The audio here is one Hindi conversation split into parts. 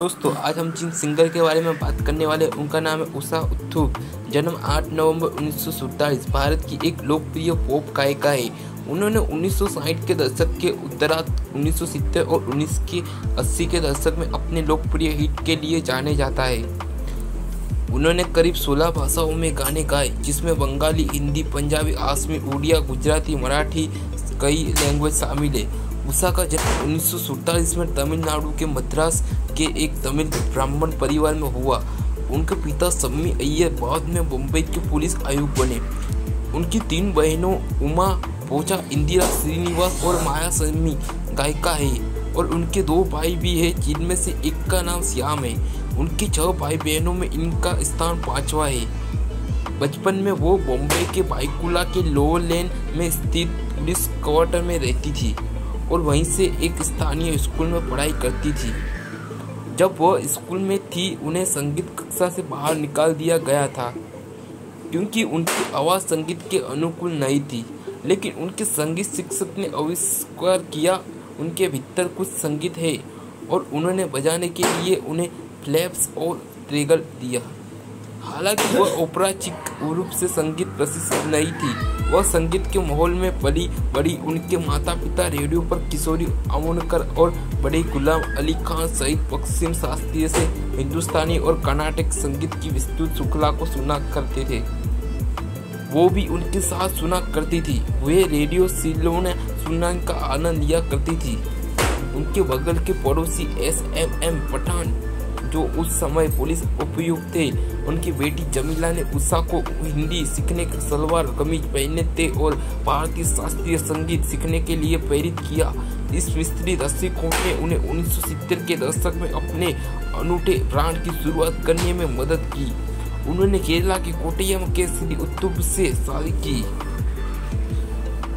दोस्तों आज हम जिन सिंगर के बारे में बात करने वाले हैं उनका नाम है उषा उत्थुप। जन्म 8 नवंबर 1947। भारत की एक लोकप्रिय पॉप गायिका है। उन्होंने 1960 के दशक के उत्तरार्ध 1970 और 1980 के दशक में अपने लोकप्रिय हिट के लिए जाने जाता है। उन्होंने करीब 16 भाषाओं में गाने गाए, जिसमें बंगाली, हिंदी, पंजाबी, आसमी, उड़िया, गुजराती, मराठी कई लैंग्वेज शामिल है। उषा का जन्म 1947 में तमिलनाडु के मद्रास के एक तमिल ब्राह्मण परिवार में हुआ। उनके पिता सम्मी अय्यर बाद में बम्बई के पुलिस आयुक्त बने। उनकी 3 बहनों उमा, पूजा, इंदिरा श्रीनिवास और माया सम्मी गायिका है और उनके 2 भाई भी हैं, जिनमें से एक का नाम श्याम है। उनके 6 भाई बहनों में इनका स्थान 5वां है। बचपन में वो बॉम्बे के बाईकुला के लोअर लेन में स्थित पुलिस क्वार्टर में रहती थी और वहीं से एक स्थानीय स्कूल में पढ़ाई करती थी। जब वह स्कूल में थी, उन्हें संगीत कक्षा से बाहर निकाल दिया गया था क्योंकि उनकी आवाज़ संगीत के अनुकूल नहीं थी। लेकिन उनके संगीत शिक्षक ने आविष्कार किया उनके भीतर कुछ संगीत है और उन्होंने बजाने के लिए उन्हें फ्लैप्स और ट्रेगल दिया। हालांकि वह ओपेरा चिक रूप से संगीत प्रशिक्षित नहीं थी, वह संगीत के माहौल में पली बड़ी। उनके माता पिता रेडियो पर किशोरी अमोनकर और बड़े गुलाम अली खान सहित पश्चिम शास्त्रीय से हिंदुस्तानी और कर्नाटक संगीत की विस्तृत श्रृंखला को सुना करते थे। वो भी उनके साथ सुना करती थी। वे रेडियो सिलोन सुनने का आनंद लिया करती थी। उनके बगल के पड़ोसी SMM पठान, जो उस समय पुलिस उपायुक्त थे, उनकी बेटी जमीला ने उषा को हिंदी सीखने के सलवार कमीज पहनने थे और भारतीय शास्त्रीय संगीत सीखने के लिए प्रेरित किया। इस विस्तृत दृष्टिकोण ने उन्हें 1970 के दशक में अपने अनूठे ब्रांड की शुरुआत करने में मदद की। उन्होंने केरला के कोट्टयम के श्री उत्थुप से शादी की।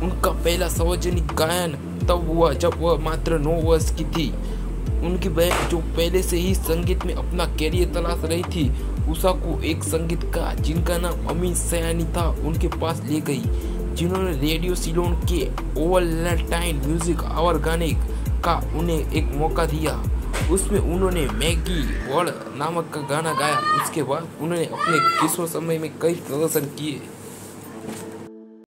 उनका पहला सार्वजनिक गायन तब हुआ जब वह मात्र 9 वर्ष की थी। उनकी बहन, जो पहले से ही संगीत में अपना कैरियर तलाश रही थी, उषा को एक संगीतकार जिनका नाम अमीन सयानी था उनके पास ले गई, जिन्होंने रेडियो सिलोन के ओवलटाइन म्यूजिक आवर गाने का उन्हें एक मौका दिया। उसमें उन्होंने मैगी वर्ल्ड नामक का गाना गाया। उसके बाद उन्होंने अपने किशोर समय में कई प्रदर्शन किए।